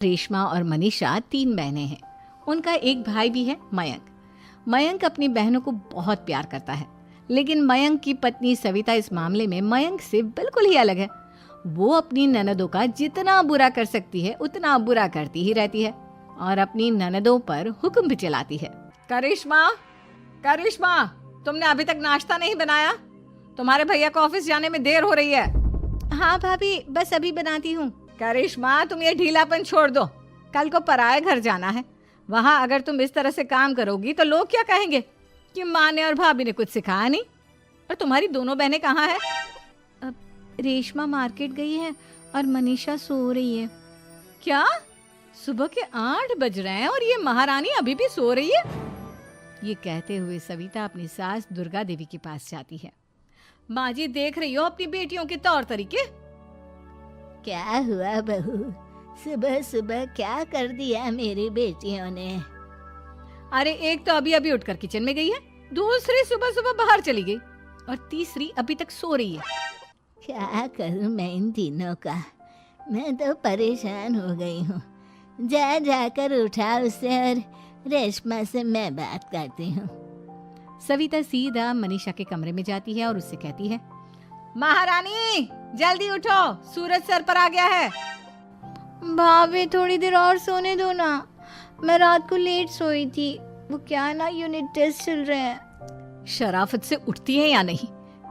रेशमा और मनीषा 3 बहनें हैं। उनका एक भाई भी है, मयंक। मयंक अपनी बहनों को बहुत प्यार करता है, लेकिन मयंक की पत्नी सविता इस मामले में मयंक से बिल्कुल ही अलग है। वो अपनी ननदों का जितना बुरा कर सकती है उतना बुरा करती ही रहती है और अपनी ननदों पर हुक्म भी चलाती है। करिश्मा, करिश्मा, तुमने अभी तक नाश्ता नहीं बनाया? तुम्हारे भैया को ऑफिस जाने में देर हो रही है। हाँ भाभी, बस अभी बनाती हूँ। करिश्मा, तुम ये ढीलापन छोड़ दो। कल को पराए घर जाना है। वहाँ अगर तुम इस तरह से काम करोगी तो लोग क्या कहेंगे कि माँ ने और भाभी ने कुछ सिखाया नहीं। और तुम्हारी दोनों बहनें कहाँ हैं? अब रेशमा मार्केट गई है और मनीषा सो रही है। क्या? सुबह के 8 बज रहे हैं और ये महारानी अभी भी सो रही है? ये कहते हुए सविता अपनी सास दुर्गा देवी के पास जाती है। माँ जी, देख रही हो अपनी बेटियों के तौर तरीके? क्या हुआ बहू, सुबह सुबह क्या कर दिया मेरी बेटियों ने? अरे एक तो अभी अभी उठकर किचन में गई है, दूसरी सुबह सुबह बाहर चली गई और तीसरी अभी तक सो रही है। क्या करूं मैं इन तीनों का? मैं तो परेशान हो गई हूँ। जा जाकर उठा उसे और रेशमा से मैं बात करती हूँ। सविता सीधा मनीषा के कमरे में जाती है और उससे कहती है, महारानी जल्दी उठो, सूरज सर पर आ गया है। भाभी थोड़ी देर और सोने दो ना, मैं रात को लेट सोई थी। वो क्या है ना, यूनिट टेस्ट चल रहे हैं। शराफत से उठती है या नहीं,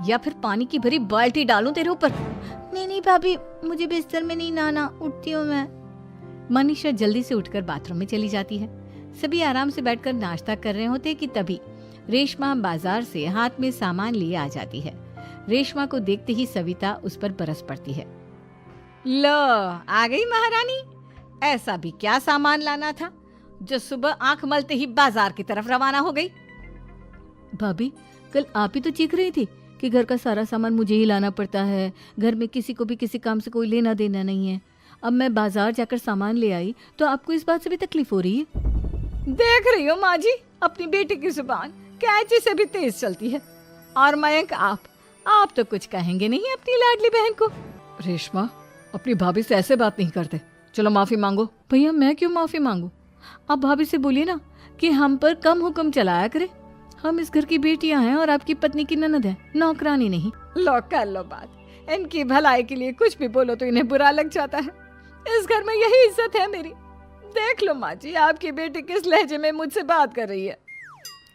या फिर पानी की भरी बाल्टी डालूं तेरे ऊपर? नहीं नहीं भाभी, मुझे बिस्तर में नहीं नहाना, उठती हूँ मैं। मनीषा जल्दी से उठकर बाथरूम में चली जाती है। सभी आराम से बैठकर नाश्ता कर रहे होते कि तभी रेशमा बाजार से हाथ में सामान लिए आ जाती है। रेशमा को देखते ही सविता उस पर बरस पड़ती है। लो, आ गई महारानी। ऐसा भी क्या सामान लाना था जो सुबह आंख मलते ही बाजार की तरफ रवाना हो गई? भाभी, कल आप ही तो चीख रही थी कि घर का सारा सामान मुझे ही लाना पड़ता है, घर में किसी को भी किसी काम से कोई लेना देना नहीं है। अब मैं बाजार जाकर सामान ले आई तो आपको इस बात से भी तकलीफ हो रही है? देख रही हो माँ जी, अपनी बेटी की जुबान कैंची से भी तेज चलती है। और मयंक, आप तो कुछ कहेंगे नहीं अपनी लाडली बहन को? रेशमा, अपनी भाभी से ऐसे बात नहीं करते। चलो माफी मांगो। भैया, मैं क्यों माफी मांगू? आप भाभी से बोलिए ना कि हम पर कम हुक्म चलाया करे। हम इस घर की बेटियां हैं और आपकी पत्नी की ननद है, नौकरानी नहीं। लो कर लो बात। इनकी भलाई के लिए कुछ भी बोलो तो इन्हें बुरा लग जाता है। इस घर में यही इज्जत है मेरी। देख लो माँ जी, आपकी बेटी किस लहजे में मुझसे बात कर रही है।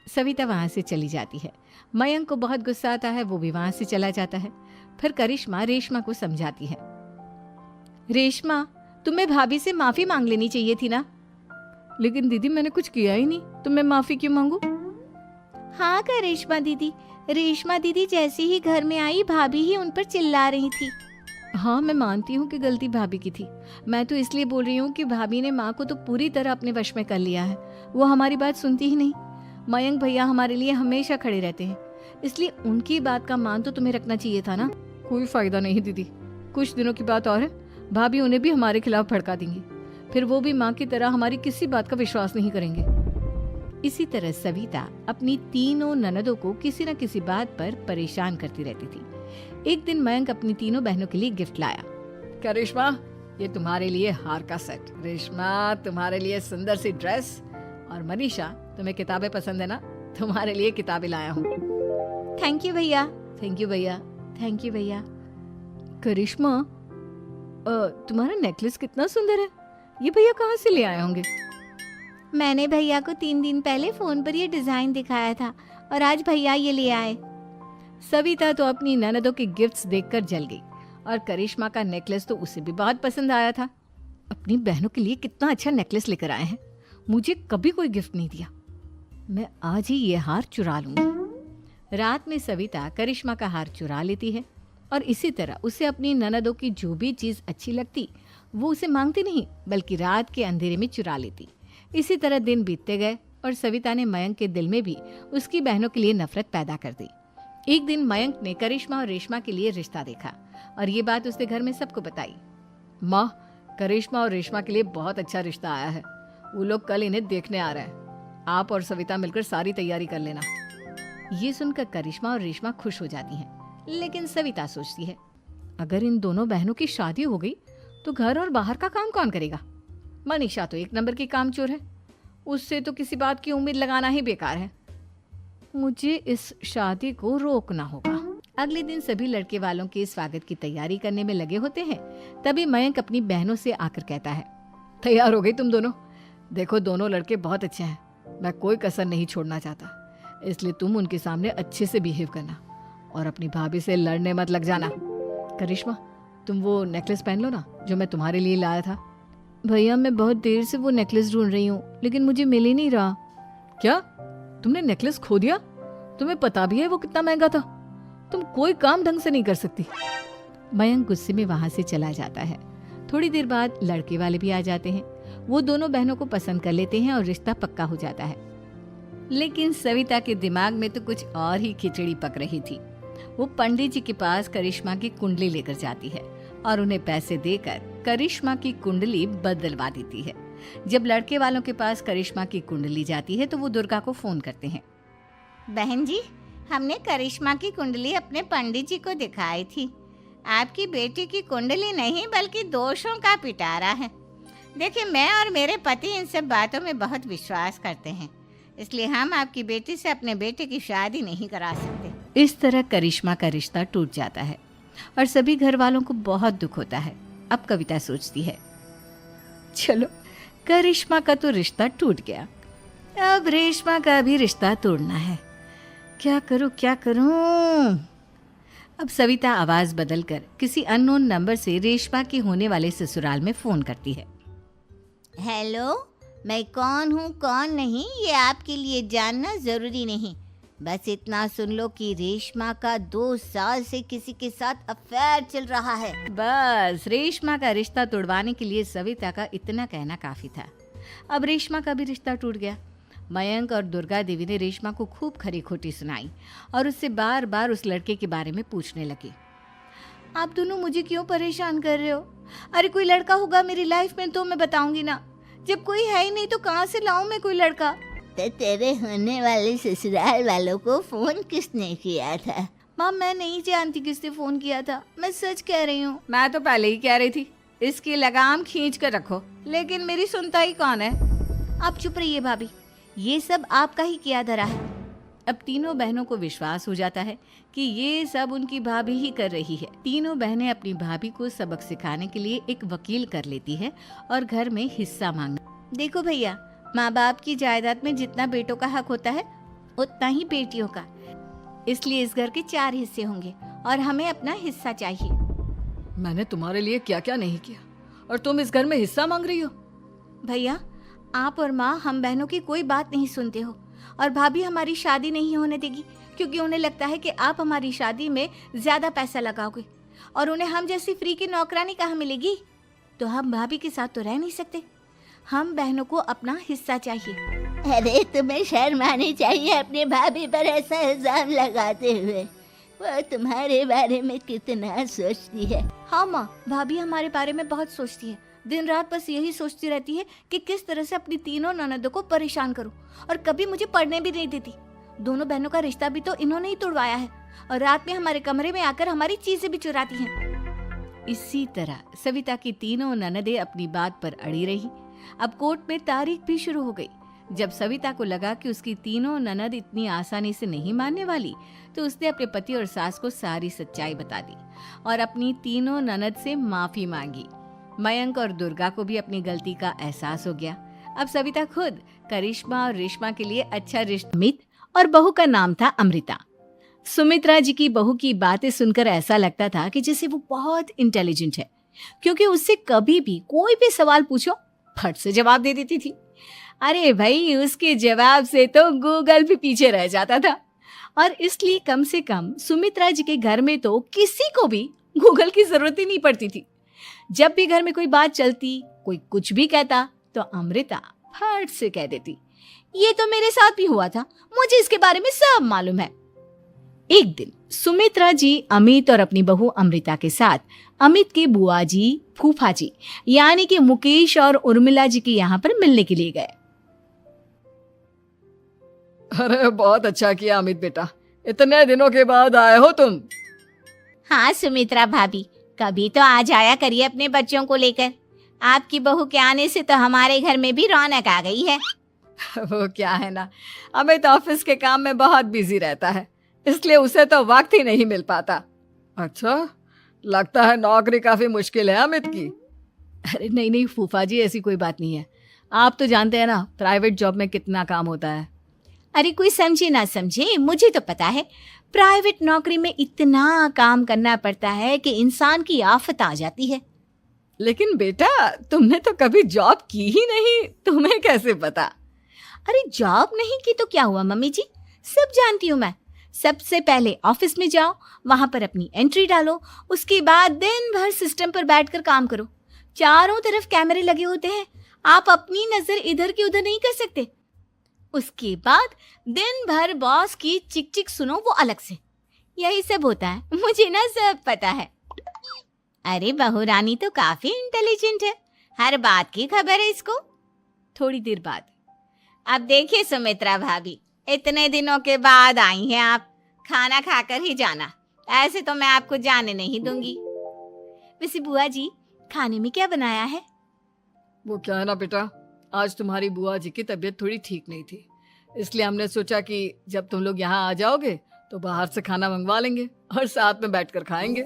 सविता वहां से चली जाती है। मयंक को बहुत गुस्सा आता है, वो भी वहां से चला जाता है। फिर करिश्मा रेशमा को समझाती है, रेशमा, तुम्हें भाभी से माफी मांग लेनी चाहिए थी ना। लेकिन दीदी, मैंने कुछ किया ही नहीं, तो मैं माफी क्यों मांगू? हाँ करिश्मा दीदी, रेशमा दीदी जैसे ही घर में आई भाभी ही उन पर चिल्ला रही थी। हाँ, मैं मानती हूँ कि गलती भाभी की थी। मैं तो इसलिए बोल रही हूँ कि भाभी ने माँ को तो पूरी तरह अपने वश में कर लिया है। वो हमारी बात सुनती ही नहीं। मयंक भैया हमारे लिए हमेशा खड़े रहते हैं, इसलिए उनकी बात का मान तो तुम्हें रखना चाहिए था ना। कोई फायदा नहीं दीदी, कुछ दिनों की बात और है, भाभी उन्हें भी हमारे खिलाफ भड़का देंगी। फिर वो भी माँ की तरह हमारी किसी बात का विश्वास नहीं करेंगे। इसी तरह सविता अपनी तीनों ननदों को किसी न किसी बात पर परेशान करती रहती थी। एक दिन मयंक अपनी तीनों बहनों के लिए गिफ्ट लाया। क्या रेशमा, ये तुम्हारे लिए हार का सेट। रेशमा, तुम्हारे लिए सुंदर सी ड्रेस। और मनीषा, तुम्हें किताबें पसंद है ना, तुम्हारे लिए किताबें लाया हूँ। थैंक यू भैया। थैंक यू भैया। थैंक यू भैया। करिश्मा, तुम्हारा नेकलेस कितना सुंदर है, ये भैया कहाँ से ले आए होंगे? मैंने भैया को 3 दिन पहले फोन पर ये डिजाइन दिखाया था और आज भैया ये ले आए। सविता तो अपनी ननदों के गिफ्ट्स देखकर जल गई और करिश्मा का नेकलेस तो उसे भी बहुत पसंद आया था। अपनी बहनों के लिए कितना अच्छा नेकलेस लेकर आए हैं, मुझे कभी कोई गिफ्ट नहीं दिया। मैं आज ही ये हार चुरा लूंगी। रात में सविता करिश्मा का हार चुरा लेती है और इसी तरह उसे अपनी ननदों की जो भी चीज अच्छी लगती वो उसे मांगती नहीं, बल्कि रात के अंधेरे में चुरा लेती। इसी तरह दिन बीतते गए और सविता ने मयंक के दिल में भी उसकी बहनों के लिए नफरत पैदा कर दी। एक दिन मयंक ने करिश्मा और रेशमा के लिए रिश्ता देखा और ये बात उसने घर में सबको बताई। माँ, करिश्मा और रेशमा के लिए बहुत अच्छा रिश्ता आया है, वो लोग कल इन्हें देखने आ रहे हैं। आप और सविता मिलकर सारी तैयारी कर लेना। ये सुनकर करिश्मा और रेशमा खुश हो जाती हैं, लेकिन सविता सोचती है, अगर इन दोनों बहनों की शादी हो गई तो घर और बाहर का काम कौन करेगा? मनीषा तो एक नंबर की कामचोर है, उससे तो किसी बात की उम्मीद लगाना ही बेकार है। मुझे इस शादी को रोकना होगा। अगले दिन सभी लड़के वालों के स्वागत की तैयारी करने में लगे होते हैं। तभी मयंक अपनी बहनों से आकर कहता है, तैयार हो गई तुम दोनों? देखो दोनों लड़के बहुत अच्छे हैं, मैं कोई कसर नहीं छोड़ना चाहता, इसलिए तुम उनके सामने अच्छे से बिहेव करना और अपनी भाभी से लड़ने मत लग जाना। करिश्मा, तुम वो नेकलेस पहन लो ना जो मैं तुम्हारे लिए लाया था। भैया मैं बहुत देर से वो नेकलेस ढूंढ रही हूँ, लेकिन मुझे मिल ही नहीं रहा। क्या तुमने नेकलेस खो दिया? तुम्हें पता भी है वो कितना महंगा था? तुम कोई काम ढंग से नहीं कर सकती। मयंक गुस्से में वहां से चला जाता है। थोड़ी देर बाद लड़के वाले भी आ जाते हैं। वो दोनों बहनों को पसंद कर लेते हैं और रिश्ता पक्का हो जाता है। लेकिन सविता के दिमाग में तो कुछ और ही खिचड़ी पक रही थी। वो पंडित जी के पास करिश्मा की कुंडली लेकर जाती है और उन्हें पैसे देकर करिश्मा की कुंडली बदलवा देती है। जब लड़के वालों के पास करिश्मा की कुंडली जाती है तो वो दुर्गा को फोन करते हैं। बहन जी, हमने करिश्मा की कुंडली अपने पंडित जी को दिखाई थी। आपकी बेटी की कुंडली नहीं बल्कि दोषों का पिटारा है। देखिए, मैं और मेरे पति इन सब बातों में बहुत विश्वास करते हैं, इसलिए हम आपकी बेटी से अपने बेटे की शादी नहीं करा सकते। इस तरह करिश्मा का रिश्ता टूट जाता है और सभी घर वालों को बहुत दुख होता है। अब कविता सोचती है, चलो करिश्मा का तो रिश्ता टूट गया, अब रेशमा का भी रिश्ता तोड़ना है। क्या करूं? अब सविता आवाज बदलकर किसी अननोन नंबर से रेशमा के होने वाले ससुराल में फोन करती है। हेलो, मैं कौन हूँ कौन नहीं ये आपके लिए जानना जरूरी नहीं, बस इतना सुन लो कि रेशमा का 2 साल से किसी के साथ अफेयर चल रहा है। बस रेशमा का रिश्ता तोड़वाने के लिए सविता का इतना कहना काफी था। अब रेशमा का भी रिश्ता टूट गया। मयंक और दुर्गा देवी ने रेशमा को खूब खरी खोटी सुनाई और उससे बार बार उस लड़के के बारे में पूछने लगे। आप दोनों मुझे क्यों परेशान कर रहे हो? अरे कोई लड़का होगा मेरी लाइफ में तो मैं बताऊंगी ना, जब कोई है ही नहीं तो कहाँ से लाऊं मैं कोई लड़का? तो तेरे होने वाले ससुराल वालों को फोन किसने किया था? माँ, मैं नहीं जानती किसने फोन किया था, मैं सच कह रही हूँ। मैं तो पहले ही कह रही थी इसकी लगाम खींच कर रखो, लेकिन मेरी सुनता ही कौन है। आप चुप रहिए भाभी, ये सब आपका ही किया धरा है। अब तीनों बहनों को विश्वास हो जाता है कि ये सब उनकी भाभी ही कर रही है। तीनों बहनें अपनी भाभी को सबक सिखाने के लिए एक वकील कर लेती है और घर में हिस्सा मांग। देखो भैया, माँ बाप की जायदाद में जितना बेटों का हक होता है उतना ही बेटियों का, इसलिए इस घर के 4 हिस्से होंगे और हमें अपना हिस्सा चाहिए। मैंने तुम्हारे लिए क्या क्या नहीं किया और तुम इस घर में हिस्सा मांग रही हो? भैया, आप और माँ हम बहनों की कोई बात नहीं सुनते हो और भाभी हमारी शादी नहीं होने देगी क्योंकि उन्हें लगता है कि आप हमारी शादी में ज्यादा पैसा लगाओगे और उन्हें हम जैसी फ्री की नौकरानी कहाँ मिलेगी। तो हम भाभी के साथ तो रह नहीं सकते, हम बहनों को अपना हिस्सा चाहिए। अरे तुम्हें शर्म आनी चाहिए अपने भाभी पर ऐसा इल्जाम लगाते हुए। वो तुम्हारे बारे में कितना सोचती है। हाँ माँ, भाभी हमारे बारे में बहुत सोचती है, दिन रात बस यही सोचती रहती है कि किस तरह से अपनी तीनों ननदों को परेशान करूं और कभी मुझे पढ़ने भी नहीं देती। दोनों बहनों का रिश्ता भी तो इन्होंने ही तोड़वाया है और रात में हमारे कमरे में आकर हमारी चीजें भी चुराती हैं। इसी तरह सविता की तीनों ननदें अपनी बात पर अड़ी रही। अब कोर्ट में तारीख भी शुरू हो गई। जब सविता को लगा कि उसकी तीनों ननद इतनी आसानी से नहीं मानने वाली, तो उसने अपने पति और सास को सारी सच्चाई बता दी और अपनी तीनों ननद से माफी मांगी। मयंक और दुर्गा को भी अपनी गलती का एहसास हो गया। अब सविता खुद करिश्मा और रेशमा के लिए अच्छा रिश्ता। अमित और बहू का नाम था अमृता। सुमित्रा जी की बहू की बातें सुनकर ऐसा लगता था कि जैसे वो बहुत इंटेलिजेंट है, क्योंकि उससे कभी भी कोई भी सवाल पूछो फट से जवाब दे देती थी। अरे भाई, उसके जवाब से तो गूगल भी पीछे रह जाता था। और इसलिए कम से कम सुमित्रा जी के घर में तो किसी को भी गूगल की जरूरत ही नहीं पड़ती थी। जब भी घर में कोई बात चलती, कोई कुछ भी कहता, तो अमृता फट से कह देती, ये तो मेरे साथ भी हुआ था, मुझे इसके बारे में सब मालूम है। एक दिन सुमित्रा जी अमित और अपनी बहू अमृता के साथ अमित के बुआ जी, फूफा जी यानी कि मुकेश और उर्मिला जी के यहाँ पर मिलने के लिए गए। अरे बहुत अच्छा किया अमित बेटा, इतने दिनों के बाद आए हो तुम। हाँ सुमित्रा भाभी, कभी तो आ जाया करिए अपने बच्चों को लेकर। आपकी बहू के आने से तो हमारे घर में भी रौनक आ गई है। वो क्या है ना, अमित ऑफिस के काम में बहुत बिजी रहता है, इसलिए उसे तो वक्त ही नहीं मिल पाता। अच्छा, लगता है नौकरी काफी मुश्किल है अमित की। अरे नहीं नहीं फूफा जी, ऐसी कोई बात नहीं है। आप तो जानते हैं ना प्राइवेट जॉब में कितना काम होता है। अरे कोई समझे ना समझे, मुझे तो पता है प्राइवेट नौकरी में इतना काम करना पड़ता है कि इंसान की आफत आ जाती है। लेकिन बेटा, तुमने तो कभी जॉब की ही नहीं, तुम्हें कैसे पता? अरे जॉब नहीं की तो क्या हुआ मम्मी जी, सब जानती हूँ मैं। सबसे पहले ऑफिस में जाओ, वहां पर अपनी एंट्री डालो, उसके बाद दिन भर सिस्टम पर बैठकर काम करो। चारों तरफ कैमरे लगे होते हैं, आप अपनी नजर इधर की उधर नहीं कर सकते। उसके बाद दिन भर बॉस की चिक चिक सुनो, वो अलग से। यही सब होता है, मुझे ना सब पता है। अरे बहू रानी तो काफी इंटेलिजेंट है, हर बात की खबर है इसको। थोड़ी देर बाद, अब देखिए सुमित्रा भाभी, इतने दिनों के बाद आई हैं आप, खाना खाकर ही जाना, ऐसे तो मैं आपको जाने नहीं दूंगी। वैसे बुआ जी, खाने में क्या बनाया है? वो क्या है ना बेटा, आज तुम्हारी बुआ जी की तबीयत थोड़ी ठीक नहीं थी, इसलिए हमने सोचा कि जब तुम लोग यहाँ आ जाओगे तो बाहर से खाना मंगवा लेंगे और साथ में बैठकर खाएंगे।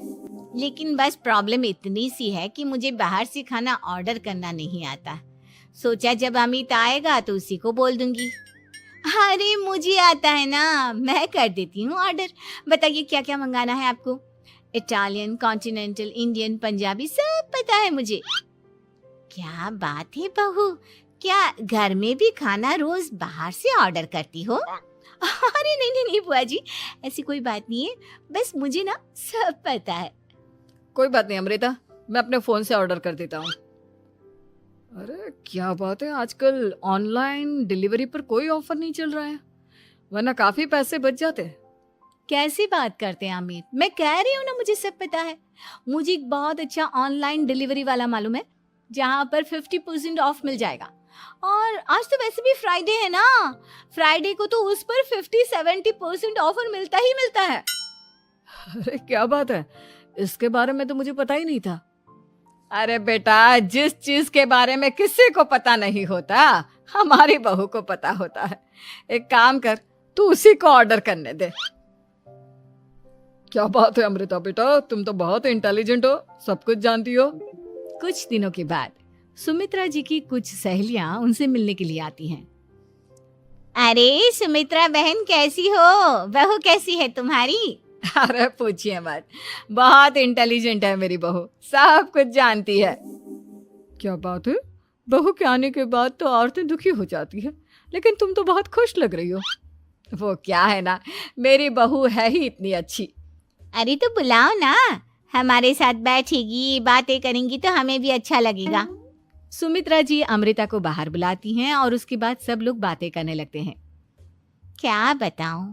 लेकिन बस प्रॉब्लम इतनी सी है कि मुझे बाहर से खाना ऑर्डर करना नहीं आता। सोचा जब अमित आएगा तो उसी को बोल दूंगी। अरे मुझे आता है ना, मैं कर देती हूँ ऑर्डर। बताइए क्या क्या मंगाना है आपको? इटालियन, कॉन्टिनेंटल, इंडियन, पंजाबी, सब पता है मुझे। क्या बात है बहू, क्या घर में भी खाना रोज बाहर से ऑर्डर करती हो? अरे नहीं नहीं नहीं बुआ जी, ऐसी कोई बात नहीं है, बस मुझे ना सब पता है। कोई बात नहीं अमृता, मैं अपने फोन से ऑर्डर कर देता हूँ। अरे क्या बात है, आजकल ऑनलाइन डिलीवरी पर कोई ऑफर नहीं चल रहा है, वरना काफी पैसे बच जाते हैं। कैसी बात करते हैं अमित, मैं कह रही हूँ ना मुझे सब पता है। मुझे एक बहुत अच्छा ऑनलाइन डिलीवरी वाला मालूम है, जहाँ पर 50% ऑफ मिल जाएगा। और आज तो वैसे भी फ्राइडे है ना, फ्राइडे को तो उस पर 50-70% ऑफर मिलता ही मिलता है। अरे क्या बात है, इसके बारे में तो मुझे पता ही नहीं था। अरे बेटा, जिस चीज के बारे में किसी को पता नहीं होता, हमारी बहू को पता होता है। एक काम कर, तू उसी को ऑर्डर करने दे। क्या बात है अमृता बेटा, तुम तो बहुत इंटेलिजेंट हो, सब कुछ जानती हो। कुछ दिनों के बाद सुमित्रा जी की कुछ सहेलियां उनसे मिलने के लिए आती हैं। अरे सुमित्रा बहन कैसी हो, बहू कैसी है तुम्हारी? अरे पूछिए मत, बहुत इंटेलिजेंट है मेरी बहू, सब कुछ जानती है। क्या बात है, बहू के आने के बाद तो औरतें दुखी हो जाती है, लेकिन तुम तो बहुत खुश लग रही हो। वो क्या है ना, मेरी बहू है ही इतनी अच्छी। अरे तो बुलाओ ना, हमारे साथ बैठेगी, बातें करेंगी तो हमें भी अच्छा लगेगा। सुमित्रा जी अमृता को बाहर बुलाती हैं और उसके बाद सब लोग बातें करने लगते हैं। क्या बताऊं,